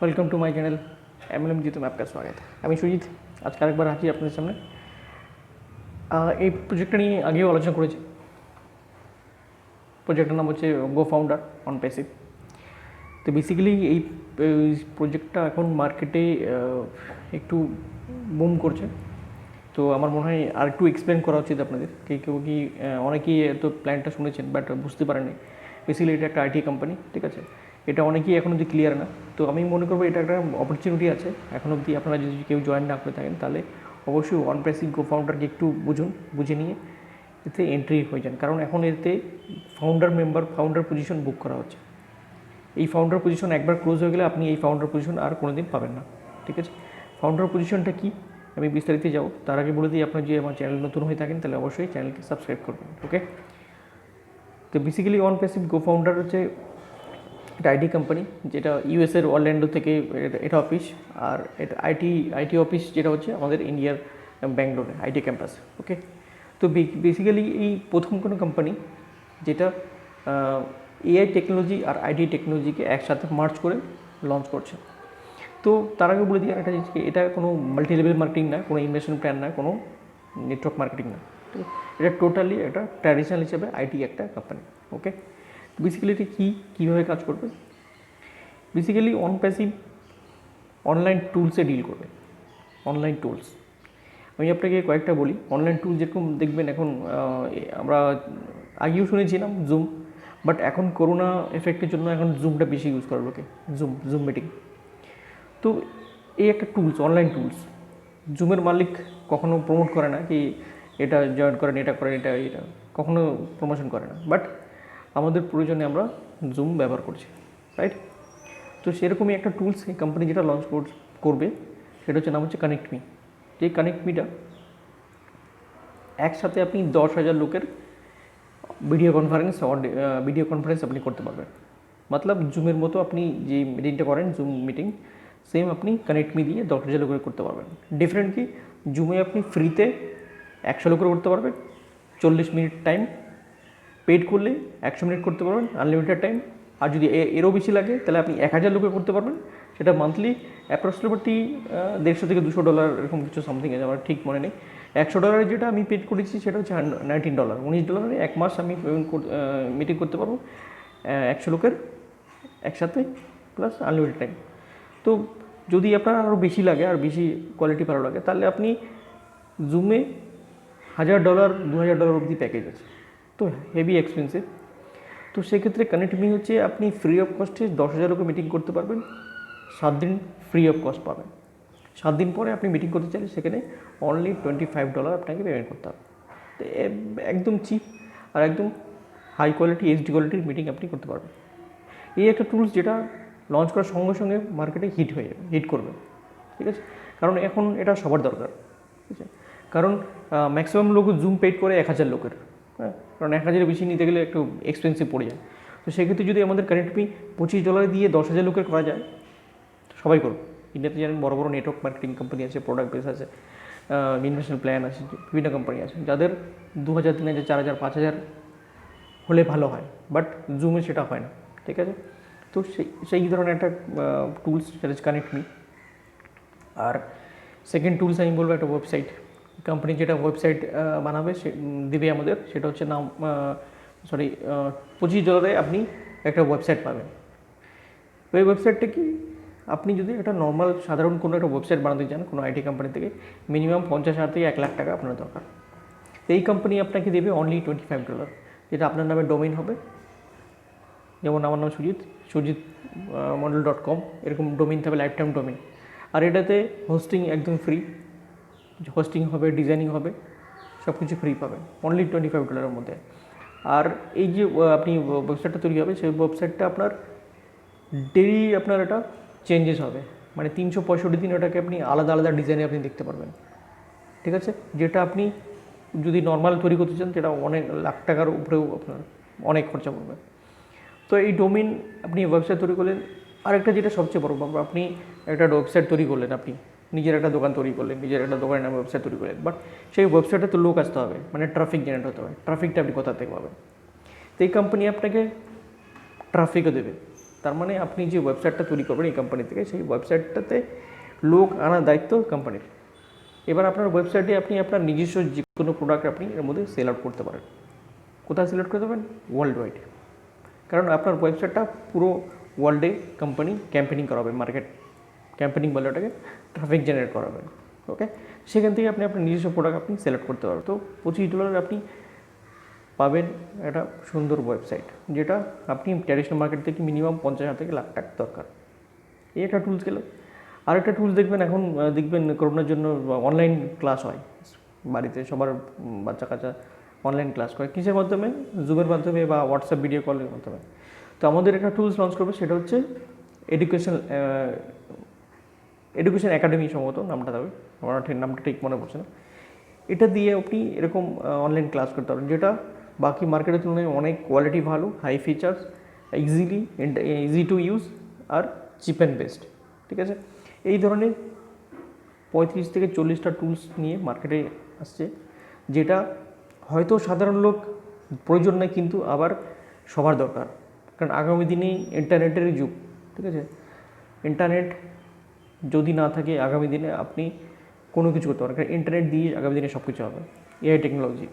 Welcome to my channel MLM Jeet में आपका स्वागत है। আমি সুজিত আজকে আরেকবার হাজির আপনাদের সামনে। এই প্রজেক্টটা নিয়ে আগেও আলোচনা করেছি। প্রজেক্টের নাম হচ্ছে গো ফাউন্ডার অন প্যাসিভ। তো বেসিক্যালি এই প্রজেক্টটা এখন মার্কেটে একটু বুম করছে। তো আমার মনে হয় আর একটু এক্সপ্লেন করা উচিত আপনাদের। কেউ কি অনেকেই তো প্ল্যানটা শুনেছেন বাট বুঝতে পারেননি। বেসিক্যালি এটা একটা আইটি কোম্পানি, ঠিক আছে। এটা অনেকেই এখন অবধি ক্লিয়ার না। তো আমি মনে করবো এটা একটা অপরচুনিটি আছে। এখন অবধি আপনারা যদি কেউ জয়েন না করে থাকেন তাহলে অবশ্যই ওয়ান প্যাসিভ গো ফাউন্ডারকে একটু বুঝে নিয়ে এতে এন্ট্রি হয়ে যান। কারণ এখন এতে ফাউন্ডার পজিশন বুক করা হচ্ছে। এই ফাউন্ডার পজিশন একবার ক্লোজ হয়ে গেলে আপনি এই ফাউন্ডার পজিশন আর কোনো দিন পাবেন না, ঠিক আছে। ফাউন্ডার পজিশনটা কী আমি বিস্তারিত যাবো, তার আগে বলে দিই আপনার যদি আমার চ্যানেল নতুন হয়ে থাকেন তাহলে অবশ্যই চ্যানেলকে সাবস্ক্রাইব করবেন, ওকে। তো বেসিক্যালি ওয়ান প্যাসিভ গো ফাউন্ডার হচ্ছে এটা আইটি কোম্পানি, যেটা ইউএসের অরল্যান্ডো থেকে এটা অফিস। আর এটা আইটি অফিস যেটা হচ্ছে আমাদের ইন্ডিয়ার ব্যাঙ্গালোরে আইটি ক্যাম্পাস, ওকে। তো বেসিক্যালি এই প্রথম কোনো কোম্পানি যেটা এআই টেকনোলজি আর আইটি টেকনোলজিকে একসাথে মার্চ করে লঞ্চ করছে। তো তার আগে বলে দিই একটা জিনিস, এটা কোনো মাল্টি লেভেল মার্কেটিং না, কোনো ইনভেস্টমেন্ট প্ল্যান না, কোনো নেটওয়ার্ক মার্কেটিং না, ঠিক আছে। এটা টোটালি একটা ট্র্যাডিশনাল হিসেবে আইটি একটা কোম্পানি, ওকে। বেসিক্যালি এটা কীভাবে কাজ করবে? বেসিক্যালি অন প্যাসিভ অনলাইন টুলসে ডিল করবে। অনলাইন টুলস আমি আপনাকে কয়েকটা বলি। অনলাইন টুল যেরকম দেখবেন এখন আমরা আগেও শুনেছিলাম জুম, বাট এখন করোনা এফেক্টের জন্য এখন জুমটা বেশি ইউজ করে লোকে, জুম মিটিং। তো এই একটা টুলস, অনলাইন টুলস। জুমের মালিক কখনো প্রমোট করে না কি এটা জয়েন করেন, এটা করেন, এটা কখনো প্রমোশন করে না, বাট আমাদের প্রয়োজনে আমরা জুম ব্যবহার করছি, রাইট। তো সেরকমই একটা টুলস এই কোম্পানি যেটা লঞ্চ করবে সেটা হচ্ছে নাম হচ্ছে কানেক্ট মি। যেই কানেক্ট মিটা একসাথে আপনি 10,000 লোকের ভিডিও কনফারেন্স আপনি করতে পারবেন। মতলব জুমের মতো আপনি যে মিটিংটা করেন জুম মিটিং, সেম আপনি কানেক্ট মি দিয়ে 10,000 লোকের করতে পারবেন। ডিফারেন্ট কি, জুমে আপনি ফ্রিতে 100 লোকের করতে পারবেন, 40 মিনিট টাইম। পেড করলে 100 মিনিট করতে পারবেন, আনলিমিটেড টাইম। আর যদি এরও বেশি লাগে তাহলে আপনি 1000 লোকে করতে পারবেন। সেটা মান্থলি অ্যাপ্রক্সিমেটলি $150 থেকে $200 এরকম কিছু সামথিং আছে, আমার ঠিক মনে নেই। $100 যেটা আমি পেড করেছি সেটা হচ্ছে $19, $19 এক মাস আমি মিটিং করতে পারবো 100 লোকের একসাথে, প্লাস আনলিমিটেড টাইম। তো যদি আপনার আরও বেশি লাগে আর বেশি কোয়ালিটি ভালো লাগে তাহলে আপনি জুমে $1000 $2000 অবধি প্যাকেজ আছে, তো হেভি এক্সপেন্সিভ। তো সেক্ষেত্রে কানেক্ট মি হচ্ছে আপনি ফ্রি অফ কস্টে 10,000 লোকে মিটিং করতে পারবেন, 7 দিন ফ্রি অফ কস্ট পাবেন। 7 দিন পরে আপনি মিটিং করতে চাইলে সেখানে অনলি $25 আপনাকে পেমেন্ট করতে হবে। তো একদম চিপ আর একদম হাই কোয়ালিটি এইচডি কোয়ালিটির মিটিং আপনি করতে পারবেন। এই একটা টুলস যেটা লঞ্চ করার সঙ্গে সঙ্গে মার্কেটে হিট করবে, ঠিক আছে। কারণ এখন এটা সবার দরকার, ঠিক আছে। কারণ ম্যাক্সিমাম লোক জুম পেড করে 1000 লোকের, হ্যাঁ, কারণ 1000-এর বেশি নিতে গেলে একটু এক্সপেন্সিভ পড়ে যায়। তো সেক্ষেত্রে যদি আমাদের কানেক্ট মি $25 দিয়ে 10,000 লোকের করা যায়, সবাই করবে। ইন্ডিয়াতে জানেন বড় বড় নেটওয়ার্ক মার্কেটিং কোম্পানি আছে, প্রোডাক্ট বেস আছে, ইনভেস্টমেন্ট প্ল্যান আছে, বিভিন্ন কোম্পানি আছে যাদের 2,000 3,000 4,000 5,000 হলে ভালো হয়, বাট জুমে সেটা হয় না, ঠিক আছে। তো সেই ধরনের একটা টুলস সেটা হচ্ছে কানেক্ট মি। আর সেকেন্ড টুলস আমি বলবো একটা ওয়েবসাইট। কোম্পানি যেটা ওয়েবসাইট বানাবে সে দেবে আমাদের, সেটা হচ্ছে নাম $25 আপনি একটা ওয়েবসাইট পাবেন। ওই ওয়েবসাইটটা কি, আপনি যদি একটা নর্মাল সাধারণ কোনো একটা ওয়েবসাইট বানাতে চান কোনো আইটি কোম্পানি থেকে, মিনিমাম 50,000 থেকে 1,00,000 টাকা আপনার দরকার। এই কোম্পানি আপনাকে দেবে অনলি $25, যেটা আপনার নামে ডোমেইন হবে। যেমন আমার নাম sujit.model.com, এরকম ডোমেইন থাকবে, লাইফ টাইম ডোমেইন। আর এটাতে হোস্টিং একদম ফ্রি, হোস্টিং হবে, ডিজাইনিং হবে, সব কিছু ফ্রি পাবেন অনলি $25 মধ্যে। আর এই যে আপনি ওয়েবসাইটটা তৈরি হবে, সেই ওয়েবসাইটটা আপনার ডেইলি আপনার এটা চেঞ্জেস হবে, মানে 365 দিন ওটাকে আপনি আলাদা আলাদা ডিজাইনে আপনি দেখতে পারবেন, ঠিক আছে। যেটা আপনি যদি নর্মাল তৈরি করতে চান সেটা অনেক লাখ টাকার উপরেও আপনার অনেক খরচা পড়বে। তো এই ডোমেইন আপনি ওয়েবসাইট তৈরি করলেন। আরেকটা যেটা সবচেয়ে বড় ব্যাপার, আপনি একটা ওয়েবসাইট তৈরি করলেন, আপনি নিজের একটা দোকান তৈরি করলেন, নিজের একটা দোকানের নামে ওয়েবসাইট তৈরি করলেন, বাট সেই ওয়েবসাইটে তো লোক আসতে হবে, মানে ট্রাফিক জেনারেট হতে হবে। ট্রাফিকটা আপনি কোথা থেকে পাবেন? তো এই কোম্পানি আপনাকে ট্রাফিকও দেবে, তার মানে আপনি যে ওয়েবসাইটটা তৈরি করবেন এই কোম্পানি থেকে, সেই ওয়েবসাইটটাতে লোক আনার দায়িত্ব কোম্পানির। এবার আপনার ওয়েবসাইটে আপনি আপনার নিজস্ব যে কোনো প্রোডাক্ট আপনি এর মধ্যে সেল আউট করতে পারেন। কোথায় সেল আউট করতে পারেন? World wide. কারণ আপনার ওয়েবসাইটটা পুরো ওয়ার্ল্ডে কোম্পানি ক্যাম্পেনিং করাবে, মার্কেট ক্যাম্পেনিং বলে ওটাকে, ট্রাফিক জেনারেট করাবেন। ওকে, সেখান থেকে আপনি আপনার নিজস্ব প্রোডাক্ট আপনি সিলেক্ট করতে পারবেন। তো $25 আপনি পাবেন একটা সুন্দর ওয়েবসাইট, যেটা আপনি ট্র্যাডিশনাল মার্কেট থেকে মিনিমাম 50,000 থেকে লাখ টাকা দরকার। এই একটা টুলস গেল। আরেকটা টুলস দেখবেন, এখন দেখবেন করোনার জন্য অনলাইন ক্লাস হয় বাড়িতে, সবার বাচ্চা কাচ্চা অনলাইন ক্লাস করে কিসের মাধ্যমে? জুমের মাধ্যমে বা হোয়াটসঅ্যাপ ভিডিও কলের মাধ্যমে। তো আমাদের একটা টুলস লঞ্চ করবে, সেটা হচ্ছে এডুকেশন একাডেমি, সম্ভবত নামটা দেবে, আমার নামটা ঠিক মনে পড়ছে না। এটা দিয়ে আপনি এরকম অনলাইন ক্লাস করতে পারেন, যেটা বাকি মার্কেটের তুলনায় অনেক কোয়ালিটি ভালো, high features, easy to use আর চিপ অ্যান্ড বেস্ট। ঠিক আছে, এই ধরনের 35 থেকে 40টা টুলস নিয়ে মার্কেটে আসছে, যেটা হয়তো সাধারণ লোক প্রয়োজন নেই, কিন্তু আবার সবার দরকার। কারণ আগামী দিনে ইন্টারনেটের যুগ। ঠিক আছে, ইন্টারনেট যদি না থাকে আগামী দিনে আপনি কোনো কিছু করতে পারেন, কারণ ইন্টারনেট দিয়ে আগামী দিনে সব কিছু হবে। এআই টেকনোলজি,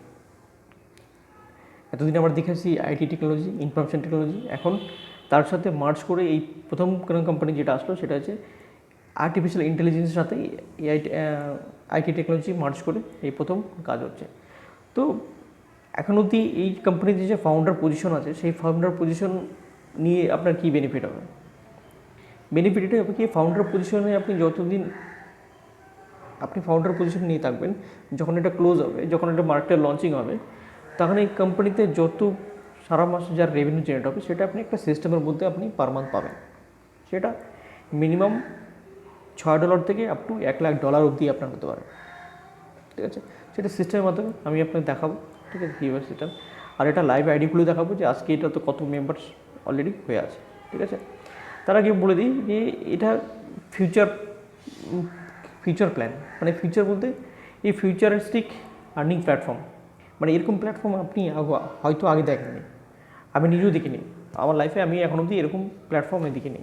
এতদিন আমরা দেখেছি আইটি টেকনোলজি, ইনফরমেশন টেকনোলজি, এখন তার সাথে মার্চ করে এই প্রথম কোনো কোম্পানি যেটা আসলো সেটা হচ্ছে আর্টিফিশিয়াল ইন্টেলিজেন্সের সাথে আইটি টেকনোলজি মার্চ করে এই প্রথম কাজ হচ্ছে। তো এখন অবধি এই কোম্পানিতে যে ফাউন্ডার পজিশন আছে, সেই ফাউন্ডার পজিশন নিয়ে আপনার কী বেনিফিট হবে? বেনিফিট এটা হবে কি, ফাউন্ডার পজিশনে আপনি যতদিন আপনি ফাউন্ডার পজিশন নিয়ে থাকবেন, যখন এটা ক্লোজ হবে, যখন এটা মার্কেটে লঞ্চিং হবে, তখন এই কোম্পানিতে যত সারা মাসে যার রেভিনিউ জেনারেট হবে, সেটা আপনি একটা সিস্টেমের মধ্যে আপনি পার মান্থ পাবেন। সেটা মিনিমাম $6 থেকে আপ টু $1,00,000 অবধি আপনার হতে পারে। ঠিক আছে, সেটা সিস্টেমের মাধ্যমে আমি আপনাকে দেখাবো। ঠিক আছে, কীভাবে সিস্টেম, আর এটা লাইভ আইডিগুলো দেখাবো যে আজকে এটা তো কত মেম্বার্স অলরেডি হয়ে আছে। ঠিক আছে, তার আগে বলে দিই যে এটা ফিউচার প্ল্যান, মানে ফিউচার বলতে এই ফিউচারিস্টিক আর্নিং প্ল্যাটফর্ম, মানে এরকম প্ল্যাটফর্ম আপনি হয়তো আগে দেখেননি, আমি নিজেও দেখিনি আমার লাইফে, আমি এখন অবধি এরকম প্ল্যাটফর্মে দেখিনি।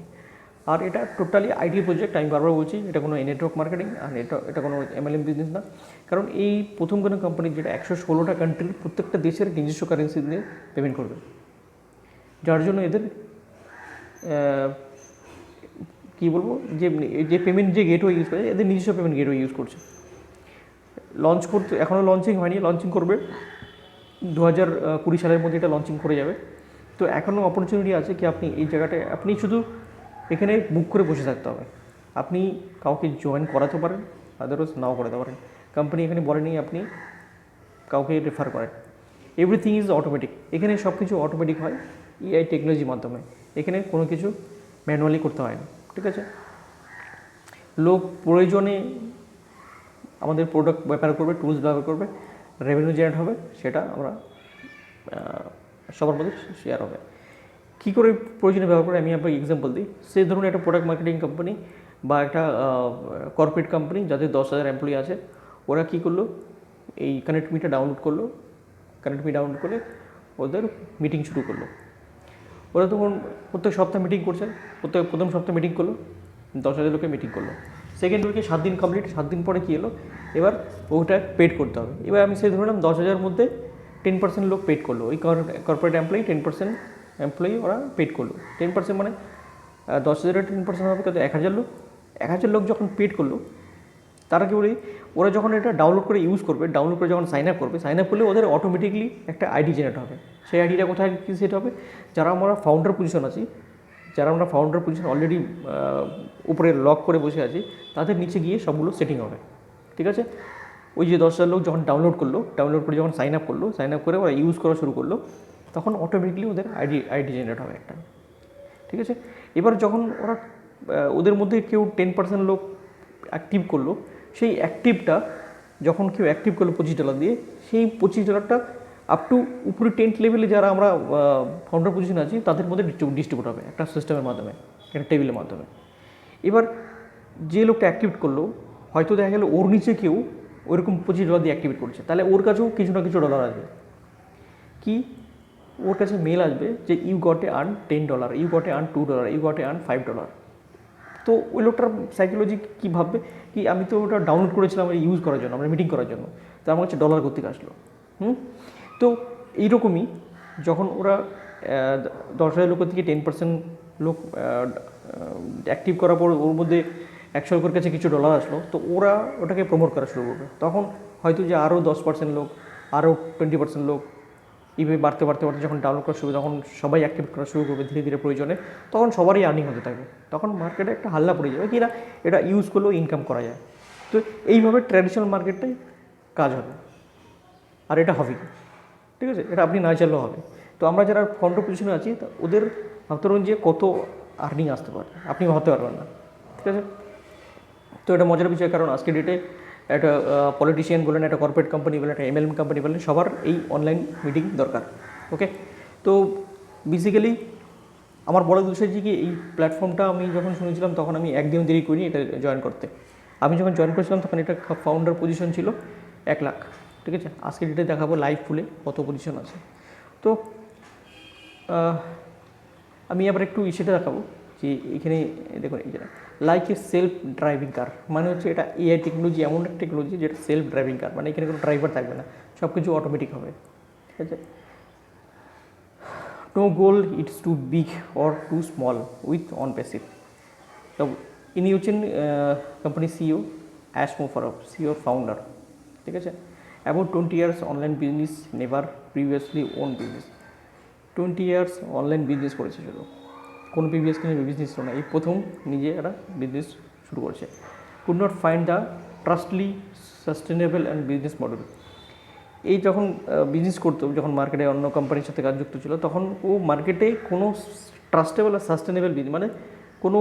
আর এটা টোটালি আইটি প্রজেক্ট, আমি বারবার বলছি, এটা কোনো নেটওয়ার্ক মার্কেটিং আর এটা কোনো MLM বিজনেস না। কারণ এই প্রথম কোনো কোম্পানি যেটা 116টা কান্ট্রির প্রত্যেকটা দেশের নিজস্ব কারেন্সি দিয়ে পেমেন্ট করবে, যার জন্য এদের কী বলবো, যে পেমেন্ট যে গেটওয়ে ইউজ করে, এদের নিজস্ব পেমেন্ট গেটওয়ে ইউজ করছে। লঞ্চ করতে এখনও লঞ্চিং হয়নি, লঞ্চিং করবে 2020 সালের মধ্যে, এটা লঞ্চিং করে যাবে। তো এখনও অপরচুনিটি আছে কি, আপনি এই জায়গাটায় আপনি শুধু এখানে বুক করে বসে থাকতে হবে। আপনি কাউকে জয়েন করাতে পারেন, আদারওয়াইজ নাও করাতে পারেন। কোম্পানি এখানে বলেনি আপনি কাউকে রেফার করেন, এভরিথিং ইজ অটোমেটিক। এখানে সব কিছু অটোমেটিক হয় এআই টেকনোলজির মাধ্যমে, এখানে কোনো কিছু ম্যানুয়ালি করতে হয় না। ঠিক আছে, লোক প্রয়োজনে আমাদের প্রোডাক্ট ব্যবহার করবে, টুলস ব্যবহার করবে, রেভিনিউ জেনারেট হবে, সেটা আমরা সবার মধ্যে শেয়ার হবে। কী করে প্রয়োজনে ব্যবহার করে আমি আপনাকে এক্সাম্পল দিই। সেই ধরুন একটা প্রোডাক্ট মার্কেটিং কোম্পানি বা একটা কর্পোরেট কোম্পানি যাদের 10,000 এমপ্লয়ি আছে, ওরা কী করলো, এই কানেক্টমিটা ডাউনলোড করলো, কানেক্টমি ডাউনলোড করে ওদের মিটিং শুরু করলো। ওরা তখন প্রত্যেক সপ্তাহে মিটিং করছে, প্রথম সপ্তাহে মিটিং করলো, 10,000 লোকে মিটিং করলো। সেকেন্ড উইকে 7 দিন কমপ্লিট, 7 দিন পরে কী এলো, এবার ওটা পেড করতে হবে। এবার আমি সেই ধরলাম 10,000 মধ্যে 10% লোক পেড করলো, ওই কর্পোরেট এমপ্লয়ি 10% এমপ্লয়ি ওরা পেড করলো। 10% মানে 10,000 10% হবে কত, 1,000 লোক। 1,000 লোক যখন পেড করলো, তারা কি বলি, ওরা যখন এটা ডাউনলোড করে ইউজ করবে, ডাউনলোড করে যখন সাইন আপ করবে, সাইন আপ করলে ওদের অটোমেটিকলি একটা আইডি জেনারেট হবে। সেই আইডিটা কোথায় কী সেট হবে, যারা আমরা ফাউন্ডার পজিশন আছি, যারা আমরা ফাউন্ডার পজিশন অলরেডি উপরে লক করে বসে আছি, তাদের নিচে গিয়ে সবগুলো সেটিং হবে। ঠিক আছে, ওই যে 10,000 লোক যখন ডাউনলোড করলো, ডাউনলোড করে যখন সাইন আপ করলো, সাইন আপ করে ওরা ইউজ করা শুরু করলো, তখন অটোমেটিকলি ওদের আইডি জেনারেট হবে একটা। ঠিক আছে, এবার যখন ওরা ওদের মধ্যে কেউ 10% লোক অ্যাক্টিভ করলো, সেই অ্যাক্টিভটা যখন কেউ অ্যাক্টিভ করলো $25 দিয়ে, সেই $25টা আপ টু উপরে 10th লেভেলে যারা আমরা ফাউন্ডার পজিশন আছি, তাদের মধ্যে ডিস্ট্রিবিউট হবে একটা সিস্টেমের মাধ্যমে, একটা টেবিলের মাধ্যমে। এবার যে লোকটা অ্যাক্টিভেট করলো, হয়তো দেখা গেলো ওর নিচে কেউ ওইরকম $25 দিয়ে অ্যাক্টিভেট করছে, তাহলে ওর কাছেও কিছু না কিছু ডলার আসবে। কি ওর কাছে মেল আসবে যে you got a earn $10, you got a earn $2, you got a earn $5। তো ওই লোকটার সাইকোলজি কী ভাববে কি আমি তো ওটা ডাউনলোড করেছিলাম ইউজ করার জন্য, আমরা মিটিং করার জন্য, তো আমার কাছে ডলার করতে আসলো। তো এইরকমই যখন ওরা 10,000 লোকের থেকে 10% লোক অ্যাক্টিভ করার পর ওর মধ্যে 100 লোকের কাছে কিছু ডলার আসলো, তো ওরা ওটাকে প্রমোট করা শুরু করবে। তখন হয়তো যে আরও 10% লোক, আরও 20% লোক এইভাবে বাড়তে বাড়তে বাড়তে যখন ডাউনলোড করা শুরু, তখন সবাই অ্যাক্টিভ করা শুরু করবে ধীরে ধীরে প্রয়োজনে, তখন সবারই আর্নিং হতে থাকবে। তখন মার্কেটে একটা হাল্লা পড়ে যাবে কি না এটা ইউজ করলেও ইনকাম করা যায়। তো এইভাবে ট্র্যাডিশনাল মার্কেটটাই কাজ হবে, আর এটা হবে কি, ঠিক আছে, এটা আপনি না চাইলেও হবে। তো আমরা যারা ফ্রন্ট পজিশনে আছি ওদের ভাবতে পারবেন যে কত আর্নিং আসতে পারে, আপনি ভাবতে পারবেন না, ঠিক আছে। তো এটা মজার বিষয়, কারণ আজকে ডেটে একটা পলিটিশিয়ান বলেন, একটা কর্পোরেট কোম্পানি বলেন, একটা MLM কোম্পানি বলেন, সবার এই অনলাইন মিটিং দরকার। ওকে, তো বেসিক্যালি আমার বড় উদ্দেশ্য হচ্ছে কি এই প্ল্যাটফর্মটা আমি যখন শুনেছিলাম তখন আমি একদিনও দেরি করিনি এটা জয়েন করতে। আমি যখন জয়েন করেছিলাম তখন এটা ফাউন্ডার পজিশন ছিল 1 লাখ, ঠিক আছে। আজকে ডেটে দেখাবো লাইভ ফুলে কত পজিশন আছে। তো আমি আবার একটু সেটা দেখাবো যে এখানে দেখুন এই যেটা লাইক এ সেলফ ড্রাইভিং কার, মানে হচ্ছে এটা AI টেকনোলজি, এমন একটা টেকনোলজি যেটা সেলফ ড্রাইভিং কার, মানে এখানে কোনো ড্রাইভার থাকবে না, সব কিছু অটোমেটিক হবে, ঠিক আছে। No goal it's too big or too small with on passive. তো ইনি হচ্ছেন company CEO Ash Mosharraf, CEO founder, ঠিক আছে। About 20 years online business, never previously own business. 20 years online business করেছে শুধু, কোনো প্রিভিয়াস কোনো বিজনেস ছিল না, এই প্রথম নিজে একটা বিজনেস শুরু করেছে। কুড নট ফাইন্ড দ্য ট্রাস্টলি সাস্টেনেবল অ্যান্ড বিজনেস মডেল। এই যখন বিজনেস করতো, যখন মার্কেটে অন্য কোম্পানির সাথে কাজ যুক্ত ছিল, তখন ও মার্কেটে কোনো ট্রাস্টেবল আর সাস্টেনেবল বিজনেস, মানে কোনো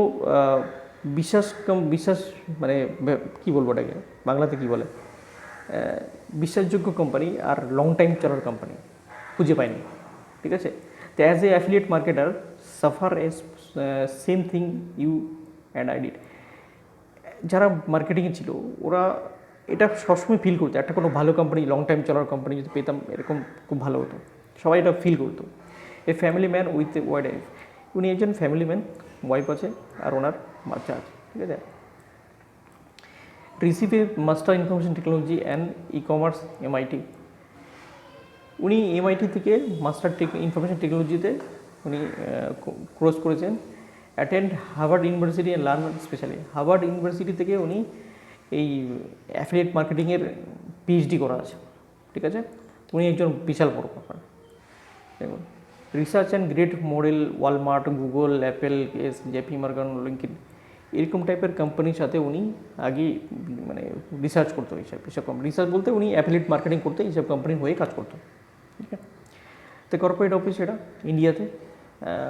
বিশ্বাস মানে কী বলবো ওটাকে বাংলাতে কী বলে, বিশ্বাসযোগ্য কোম্পানি আর লং টাইম চলার কোম্পানি খুঁজে পায়নি, ঠিক আছে। তো as a affiliate marketer suffer as same thing you and I did. যারা মার্কেটিংয়ে ছিল ওরা এটা সবসময় ফিল করতো, একটা কোনো ভালো কোম্পানি, লং টাইম চলার কোম্পানি যদি পেতাম এরকম খুব ভালো হতো, সবাই এটা ফিল করতো। এ family man with a wide life, উনি একজন ফ্যামিলি ম্যান, ওয়াইফ আছে আর ওনার বাচ্চা আছে, ঠিক আছে। Receive a master information technology and e-commerce MIT, উনি MIT থেকে মাস্টার ইনফরমেশন টেকনোলজিতে উনি কোর্স করেছেন। Attend Harvard university and learn specially, Harvard university থেকে উনি এই অ্যাফিলিয়েট মার্কেটিংয়ের PhD করা আছে, ঠিক আছে। উনি একজন বিশাল বড় ব্যাপার। দেখুন research and great model, Walmart, Google, Apple, JP Morgan, linked, এরকম টাইপের কোম্পানির সাথে উনি আগে মানে রিসার্চ করতো, এইসব রিসার্চ বলতে উনি অ্যাফিলিয়েট মার্কেটিং করতে এইসব কোম্পানির হয়ে কাজ করতো, ঠিক আছে। তো কর্পোরেট অফিস এটা ইন্ডিয়াতে,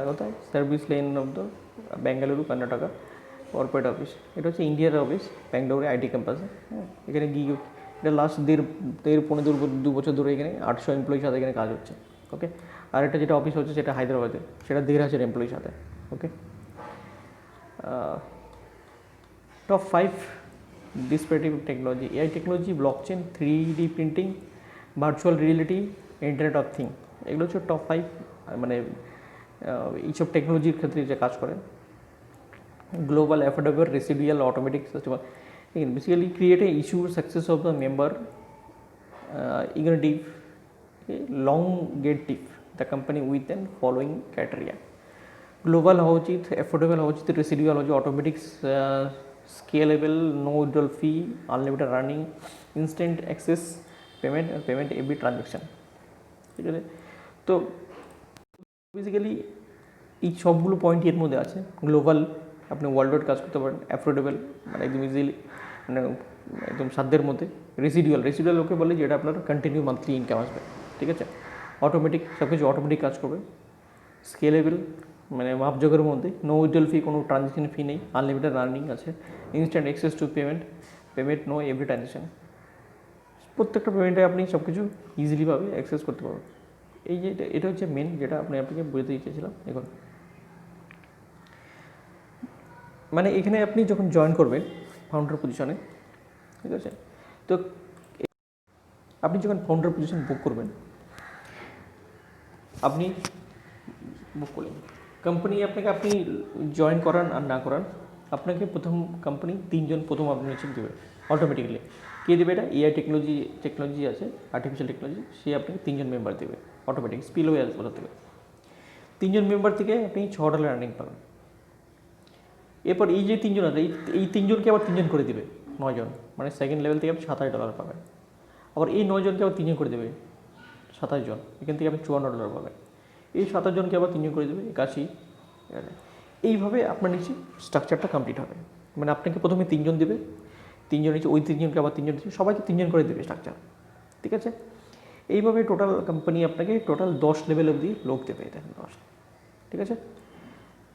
কোথায়, service lane of the Bengaluru, Karnataka corporate office. এটা হচ্ছে ইন্ডিয়ার অফিস, ব্যাঙ্গালোরে IT ক্যাম্পাসে। হ্যাঁ, এখানে গিয়ে এটা লাস্ট পনেরো দু বছর ধরে এখানে 800 এমপ্লয়ির সাথে এখানে কাজ হচ্ছে, ওকে। আর একটা যেটা অফিস হচ্ছে সেটা হায়দ্রাবাদে, সেটা 1,500 এমপ্লয়ির সাথে, okay. Top 5 disruptive technology, AI technology, blockchain, 3D printing, virtual reality, internet of thing, এগুলো হচ্ছে টপ 5 মানে এইসব টেকনোলজির ক্ষেত্রে যে কাজ করে। Global affordable residual automatic system, basically create a issue success of the member initiative longevity the company with and following criteria. Global হওয়া উচিত, অ্যাফোর্ডেবল হওয়া উচিত, রেসিডুয়াল হওয়া উচিত, automatic scalable, no withdrawal fee, unlimited running, instant access payment every transaction, ঠিক আছে। তো basically এই সবগুলো পয়েন্ট এর মধ্যে আছে। গ্লোবাল, আপনি ওয়ার্ল্ড ওয়াইড কাজ করতে পারেন। অ্যাফোর্ডেবল মানে একদম ইজিলি, মানে একদম সাধ্যের মধ্যে। রেসিডুয়াল ওকে বলে যেটা আপনার কন্টিনিউ মান্থলি ইনকাম আসবে, ঠিক আছে। অটোমেটিক, সব কিছু অটোমেটিক কাজ করবে। স্কেলেবল মানে মাপযোগের মধ্যে, নো উইথড্রল ফি, কোনো ট্রানজ্যাকশন ফি নেই, আনলিমিটেড আর্নিং আছে, instant access to payment no every transaction, প্রত্যেকটা পেমেন্টে আপনি সব কিছু ইজিলিভাবে অ্যাক্সেস করতে পারবেন। এই যে এটা হচ্ছে মেন যেটা আপনাকে বোঝাতে চেয়েছিলাম। এখন মানে এখানে আপনি যখন জয়েন করবেন ফাউন্ডার পজিশনে, ঠিক আছে, তো আপনি যখন ফাউন্ডার পজিশন বুক করবেন আপনি বুক করলেন, কোম্পানি আপনাকে আপনি জয়েন করান আর না করান, আপনাকে প্রথম কোম্পানি 3 জন প্রথম আপনার নিচে দেবে অটোমেটিক্যালি। কে দেবে? এটা এআই টেকনোলজি আছে, আর্টিফিশিয়াল টেকনোলজি, সে আপনাকে 3 জন মেম্বার দেবে অটোমেটিক, স্পিল হয়ে আসবে কোথা থেকে। 3 জন মেম্বার থেকে আপনি $6 আর্নিং পাবেন। এরপর এই যে 3 জন আছে, এই 3 জনকে আবার 3 জন করে দেবে 9 জন, মানে সেকেন্ড লেভেল থেকে আপনি $27 পাবেন। আবার এই 9 জনকে আবার 3 জন করে দেবে 27 জন, এখান থেকে আপনি $54 পাবেন। এই 27 জনকে আবার 3 জন করে দেবে 81। এইভাবে আপনার নিচে স্ট্রাকচারটা কমপ্লিট হবে। মানে আপনাকে প্রথমে 3 জন দেবে, 3 জন নিচে ওই 3 জনকে আবার 3 জন দেবে, সবাইকে 3 জন করে দেবে স্ট্রাকচার, ঠিক আছে। এইভাবে টোটাল কোম্পানি আপনাকে টোটাল 10 লেভেল অবধি লোক দেবে, দেখেন 10, ঠিক আছে।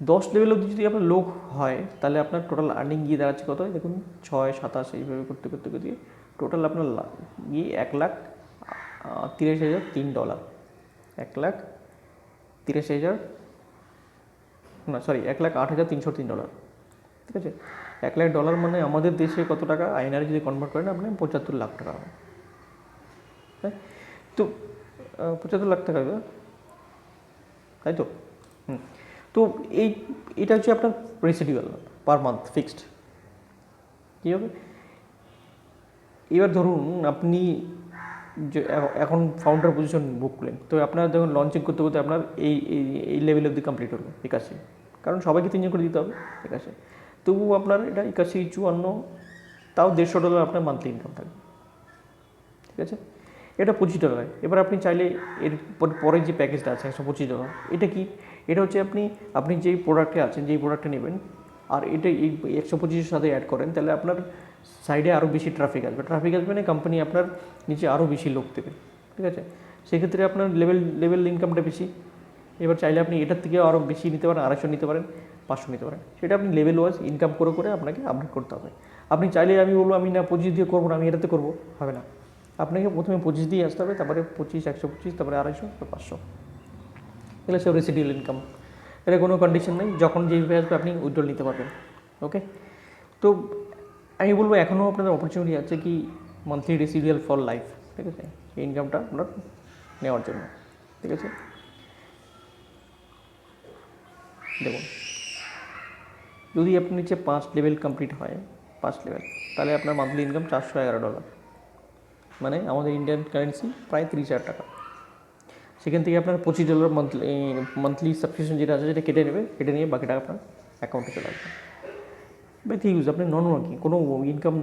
10 লেভেল অবধি যদি আপনার লোক হয়, তাহলে আপনার টোটাল আর্নিং গিয়ে দাঁড়াচ্ছে কত, দেখুন 6, 27 এইভাবে করতে করতে করতে টোটাল আপনার গিয়ে $1,30,003, $1,30,000 না সরি $1,08,303, ঠিক আছে। $1,00,000 মানে আমাদের দেশে কত টাকা, আইনারে যদি কনভার্ট করেন আপনি 75 লাখ টাকা হবে, হ্যাঁ। তো 75 লাখ টাকা হবে, তাই তো। তো এটা হচ্ছে আপনার রেসিডুয়াল পার মান্থ ফিক্সড। কী হবে, এবার ধরুন আপনি যে এখন ফাউন্ডার পজিশন বুক করলেন, তো আপনার যখন লঞ্চিং করতে করতে আপনার এই লেভেল অবধি কমপ্লিট হলো 81, কারণ সবাইকে 3 জন করে দিতে হবে 81। তবুও আপনার এটা 81, 54, তাও $150 আপনার মান্থলি ইনকাম থাকবে, ঠিক আছে। এটা $25। এবার আপনি চাইলে এর পরে যে প্যাকেজটা আছে $125, এটা কি, এটা হচ্ছে আপনি যেই প্রোডাক্টে আছেন, যেই প্রোডাক্টটা নেবেন, আর এটা এই 125-এর সাথে অ্যাড করেন, তাহলে আপনার সাইডে আরও বেশি ট্রাফিক আসবে না, কোম্পানি আপনার নিচে আরও বেশি লোক দেবে, ঠিক আছে। সেক্ষেত্রে আপনার লেভেল ইনকামটা বেশি। এবার চাইলে আপনি এটার থেকেও আরও বেশি নিতে পারেন, 250 নিতে পারেন, 500 নিতে পারেন, সেটা আপনি লেভেল ওয়াইজ ইনকাম করে আপনাকে আপডেট করতে হবে। আপনি চাইলে আমি বলবো আমি না 25 দিয়ে করবো না, আমি এটাতে করবো, হবে না। আপনাকে প্রথমে 25 দিয়ে আসতে হবে, তারপরে 25, 125, তারপরে 250, 500, এগুলো সব রেসিডুয়াল ইনকাম। এটা কোনো কন্ডিশন নেই, যখন যেভাবে আসবে আপনি উইথড্রল নিতে পারবেন, ওকে। তো আমি বলবো এখনও আপনাদের অপরচুনিটি আছে কি মান্থলি রেসিডুয়াল ফর লাইফ, ঠিক আছে, এই ইনকামটা আপনার নেওয়ার জন্য, ঠিক আছে। দেখুন, যদি আপনার নিচে 5 লেভেল কমপ্লিট হয়, 5 লেভেল, তাহলে আপনার মান্থলি ইনকাম $411, মানে আমাদের ইন্ডিয়ান কারেন্সি প্রায় 30,000 টাকা। সেখান থেকে আপনার $25 মান্থলি সাবস্ক্রিপশন যেটা আছে সেটা কেটে নিয়ে বাকি টাকা আপনার অ্যাকাউন্টে চলে আসবে। বাট ইউজ আপনি নর্মাল কি কোনো ইনকাম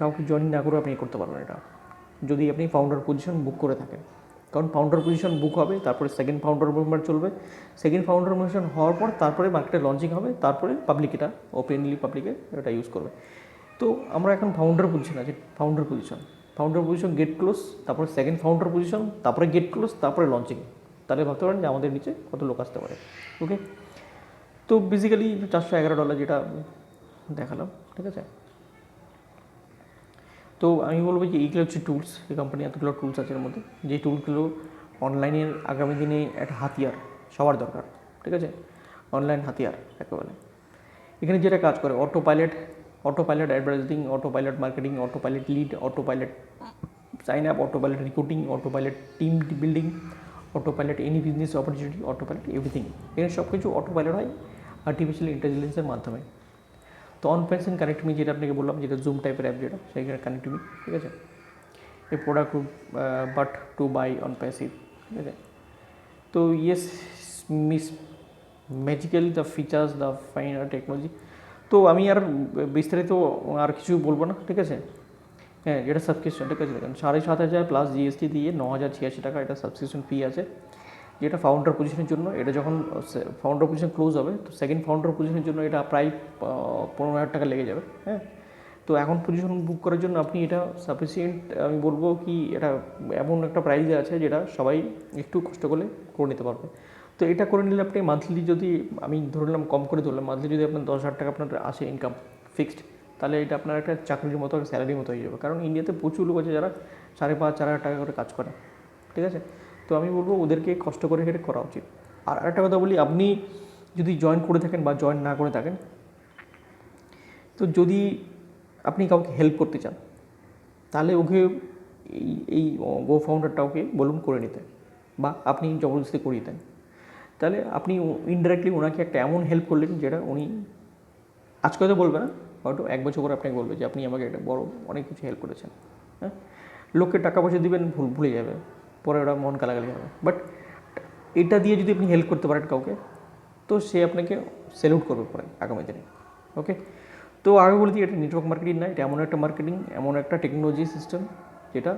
কাউকে জয়েন না করে আপনি করতে পারবেন এটা, যদি আপনি ফাউন্ডার পজিশন বুক করে থাকেন। কারণ ফাউন্ডার পজিশন বুক হবে, তারপরে সেকেন্ড ফাউন্ডার মেম্বার চলবে, সেকেন্ড ফাউন্ডার পজিশন হওয়ার পর তারপরে মার্কেটে লঞ্চিং হবে, তারপরে পাবলিক এটা ওপেনলি পাবলিকে এটা ইউজ করবে। তো আমরা এখন ফাউন্ডার পজিশন আছে, ফাউন্ডার পজিশন গেট ক্লোজ, তারপরে সেকেন্ড ফাউন্ডার পজিশন, তারপরে গেট ক্লোজ, তারপরে লঞ্চিং। তাহলে ভাবতে পারেন যে আমাদের নিচে কত লোক আসতে পারে, ওকে। তো বেসিক্যালি $411 যেটা দেখালাম, ঠিক আছে। তো আমি বলবো যে এইগুলো হচ্ছে টুলস, এই কোম্পানি এতগুলো টুলস আছে এর মধ্যে, যে টুলসগুলো অনলাইনের আগামী দিনে একটা হাতিয়ার সবার দরকার, ঠিক আছে, অনলাইন হাতিয়ার একেবারে। এখানে যেটা কাজ করে autopilot advertising, autopilot marketing, autopilot lead, autopilot sign up, autopilot recruiting, autopilot team building, autopilot any business opportunity, autopilot everything. এখানে সব কিছু অটো পাইলট হয় আর্টিফিশিয়াল ইন্টেলিজেন্সের মাধ্যমে। তো on passive কানেক্টমি যেটা আপনাকে বললাম, যেটা জুম টাইপের অ্যাপ, যেটা সেইখানে কানেক্টমি, ঠিক আছে। এই product but to buy on passive, ঠিক আছে। তো yes miss magically the features the fine technology. তো আমি আর বিস্তারিত আর কিছু বলবো না, ঠিক আছে। হ্যাঁ, যেটা সাবস্ক্রিপশন, ঠিক আছে, দেখুন 7,500 প্লাস জিএসটি দিয়ে 9,086 টাকা এটা সাবস্ক্রিপশন ফি আছে, যেটা ফাউন্ডার পজিশনের জন্য। এটা যখন ফাউন্ডার পজিশন ক্লোজ হবে, তো সেকেন্ড ফাউন্ডার পজিশনের জন্য এটা প্রায় 15,000 টাকা লেগে যাবে, হ্যাঁ। তো এখন পজিশন বুক করার জন্য আপনি এটা সাফিসিয়েন্ট, আমি বলবো কি এটা এমন একটা প্রাইজে আছে যেটা সবাই একটু কষ্ট করে নিতে পারবে। তো এটা করে নিলে আপনি মান্থলি, যদি আমি ধরলাম কম করে ধরলাম, মান্থলি যদি আপনার 10,000 টাকা আপনার আসে ইনকাম ফিক্সড, তাহলে এটা আপনার একটা চাকরির মতো, স্যালারির মতো হয়ে যাবে। কারণ ইন্ডিয়াতে প্রচুর লোক আছে যারা 5,500-4,000 টাকা করে কাজ করে, ঠিক আছে। তো আমি বলবো ওদেরকে কষ্ট করে এটা করা উচিত। আর একটা কথা বলি, আপনি যদি জয়েন করে থাকেন বা জয়েন না করে থাকেন, তো যদি আপনি কাউকে হেল্প করতে চান, তাহলে ওকে এই গো ফাউন্ডারটা ওকে বলুন করে নিতে, বা আপনি জবরদস্তি করিয়ে দেন, তাহলে আপনি ইনডাইরেক্টলি ওনাকে একটা এমন হেল্প করলেন যেটা উনি আজকে হয়তো বলবে না, হয়তো 1 বছর পরে আপনাকে বলবে যে আপনি আমাকে একটা বড় অনেক কিছু হেল্প করেছেন। হ্যাঁ, লোককে টাকা পয়সা দিবেন, ভুলে যাবে, পরে ওরা মন গালাগালি হবে। বাট এটা দিয়ে যদি আপনি হেল্প করতে পারেন কাউকে, তো সে আপনাকে স্যালুট করবে পরে আগামী দিনে। ওকে, তো আগে বলে দিই, এটা নেটওয়ার্ক মার্কেটিং না, এটা এমন একটা মার্কেটিং, এমন একটা টেকনোলজি সিস্টেম যেটা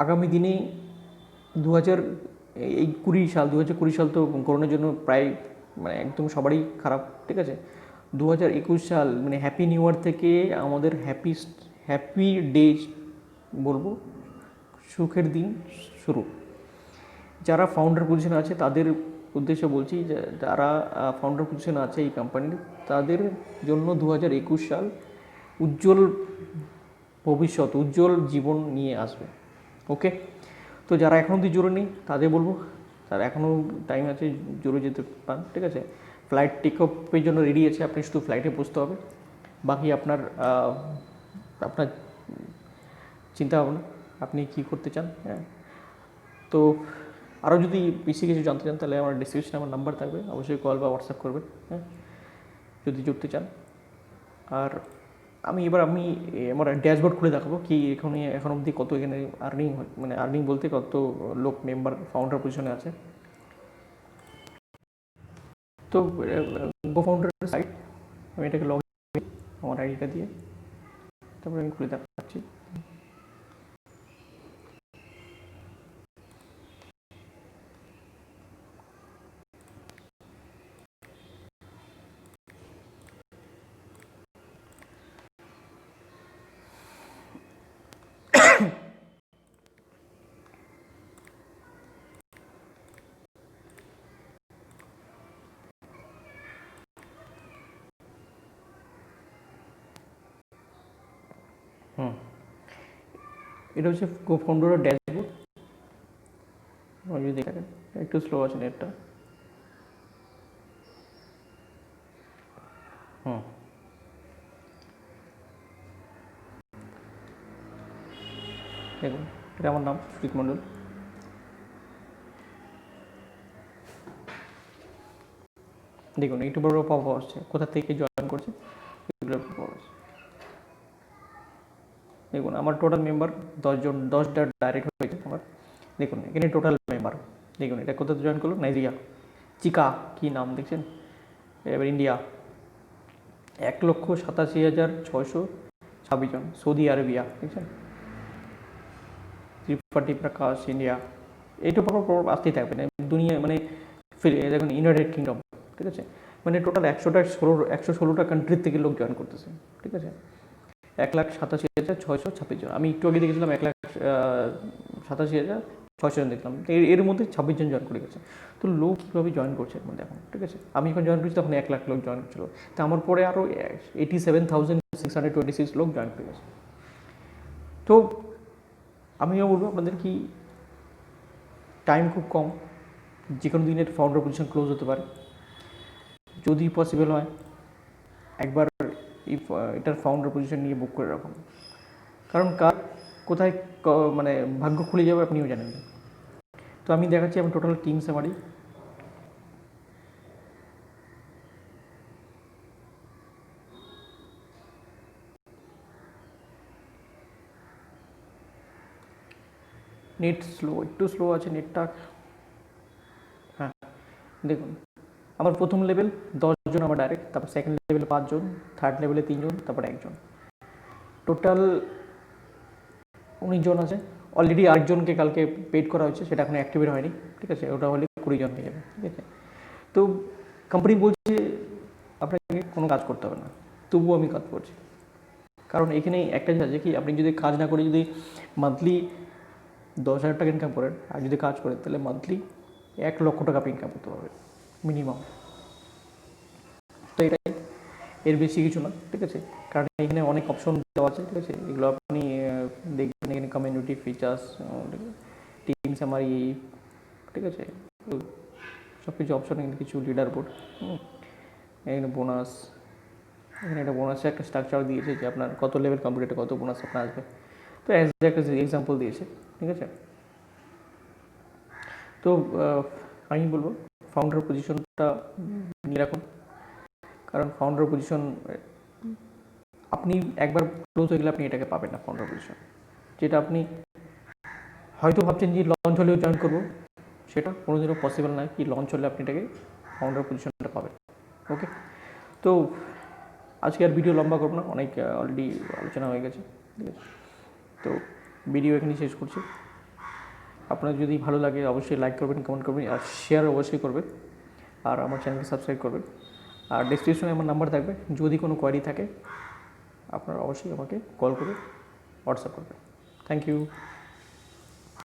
আগামী দিনে 2000 এই 2020 সাল তো করোনার জন্য প্রায় মানে একদম সবারই খারাপ, ঠিক আছে। 2021 সাল মানে হ্যাপি নিউ ইয়ার থেকে আমাদের হ্যাপি ডে বলবো, সুখের দিন শুরু। যারা ফাউন্ডার পজিশনে আছে তাদের উদ্দেশ্যে বলছি, যে যারা ফাউন্ডার পজিশনে আছে এই কোম্পানির, তাদের জন্য 2021 সাল উজ্জ্বল ভবিষ্যৎ, উজ্জ্বল জীবন নিয়ে আসবে। ওকে, তো যারা এখন অব্দি জোরে নেই তাদের বলবো, তার এখনও টাইম আছে, জোরে যেতে পান, ঠিক আছে। ফ্লাইট টেক অফের জন্য রেডি আছে, আপনি শুধু ফ্লাইটে বসতে হবে, বাকি আপনার আপনার চিন্তা ভাবনা, আপনি কী করতে চান। হ্যাঁ, তো আরও যদি বেশি কিছু জানতে চান তাহলে আমার ডিসক্রিপশনে আমার নাম্বার থাকবে, অবশ্যই কল বা হোয়াটসঅ্যাপ করবেন, হ্যাঁ, যদি জুড়তে চান। আর আমি আমার ড্যাশবোর্ড খুলে দেখাবো কি এখন অবধি কত এখানে আর্নিং হয়, মানে আর্নিং বলতে কত লোক মেম্বার ফাউন্ডার পজিশনে আছে। তো গো ফাউন্ডারের সাইট, আমি এটাকে লগ ইন আমার আইডিটা দিয়ে, তারপরে আমি খুলে দেখাচ্ছি। এটা হচ্ছে গো ফাউন্ডারের ড্যাশবোর্ড, যদি দেখেন একটু স্লো আছে নেটটা। দেখুন, এটা আমার নাম সুজিত মণ্ডল। দেখুন একটু বড় পপ আসছে, কোথা থেকে জয়েন করছে এগুলো পপ আসছে। দেখুন আমার টোটাল মেম্বার 10 জন, 10টা ডাইরেক্ট হয়েছে আমার। দেখুন এখানে টোটাল মেম্বার, দেখুন এটা কোথাতে জয়েন করলো, নাইজেরিয়া, চিকা কি নাম দেখছেন। এবার ইন্ডিয়া 1,87,626 জন, সৌদি আরবিয়া দেখছেন, ত্রিপাঠী প্রকাশ ইন্ডিয়া, এইটু পর আসতেই থাকবে না দুনিয়া, মানে দেখুন ইউনাইটেড কিংডম, ঠিক আছে, মানে টোটাল 116টা কান্ট্রির থেকে লোক জয়েন করতেছে, ঠিক আছে। 1,87,626 জন, আমি একটু আগে দেখেছিলাম 1,87,600 জন দেখলাম, এর মধ্যে 26 জন জয়েন করে গেছে। তো লোক কীভাবে জয়েন করছে এর মধ্যে এখন, ঠিক আছে। আমি যখন জয়েন করছি তখন 1 লাখ লোক জয়েন করছিল, তো আমার পরে আরও 87,626 লোক জয়েন করে গেছে। তো আমিও বলবো আপনাদের কি টাইম খুব কম, যে কোনো দিনের ফাউন্ডার পজিশন ক্লোজ হতে পারে, যদি পসিবল হয় একবার এটার ফাউন্ডার পজিশন নিয়ে বুক করে রাখুন, কারণ কার কোথায় মানে ভাগ্য খুলে যাবে আপনিও জানেন না। তো আমি দেখাচ্ছি আমি total team summary. Net slow, একটু স্লো আছে নেটটা। হ্যাঁ, দেখুন আমার প্রথম লেভেল 10 জন আমার ডাইরেক্ট, তারপর সেকেন্ড লেভেলে 5 জন, থার্ড লেভেলে 3 জন, তারপর 1 জন, টোটাল 19 জন আছে। অলরেডি আরেকজনকে কালকে পেড করা হয়েছে, সেটা এখন অ্যাক্টিভেট হয়নি, ঠিক আছে, ওটা হলে 20 জন হয়ে যাবে, ঠিক আছে। তো কোম্পানি বলছে আপনাকে কোনো কাজ করতে হবে না, তবুও আমি কাজ করছি, কারণ এখানে একটা জিনিস আছে কি, আপনি যদি কাজ না করে যদি মান্থলি 10,000 টাকা ইনকাম করেন, আর যদি কাজ করেন তাহলে মান্থলি 1 লক্ষ টাকা আপনি ইনকাম করতে পারবেন মিনিমাম। তো এটাই, এর বেশি কিছু না, ঠিক আছে, কারণ এখানে অনেক অপশন দেওয়া আছে, ঠিক আছে, এগুলো আপনি দেখবেন এখানে কমিউনিটি ফিচার্স, টিম সামারি, ঠিক আছে, সব কিছু অপশন, এখানে কিছু লিডার বোর্ড, এখানে বোনাস, এখানে একটা বোনাসের একটা স্ট্রাকচার দিয়েছে যে আপনার কত লেভেল কমপ্লিটে কত বোনাস আপনার আসবে, তো অ্যাজ একটা এক্সাম্পল দিয়েছে, ঠিক আছে। তো আমি বলবো ফাউন্ডার পজিশনটা নিয়ে রাখুন, কারণ ফাউন্ডার পজিশন আপনি একবার ক্লোজ হয়ে গেলে আপনি এটাকে পাবেন না। ফাউন্ডার পজিশন যেটা আপনি হয়তো ভাবছেন যে লঞ্চ হলেও জয়েন করবো, সেটা কোনোদিনও পসিবল নয় কি লঞ্চ হলে আপনি এটাকে ফাউন্ডার পজিশনটা পাবেন। ওকে, তো আজকে আর ভিডিও লম্বা করবো না, অনেক অলরেডি আলোচনা হয়ে গেছে, ঠিক আছে। তো ভিডিও এখানেই শেষ করছি। আপনার যদি ভালো লাগে অবশ্যই লাইক করবেন, কমেন্ট করবেন, আর শেয়ার অবশ্যই করবেন, আর আমার চ্যানেলকে সাবস্ক্রাইব করবেন। আর ডেসক্রিপশনে আমার নাম্বার থাকবে, যদি কোনো কোয়ারি থাকে আপনারা অবশ্যই আমাকে কল করে হোয়াটসঅ্যাপ করবেন। Thank you.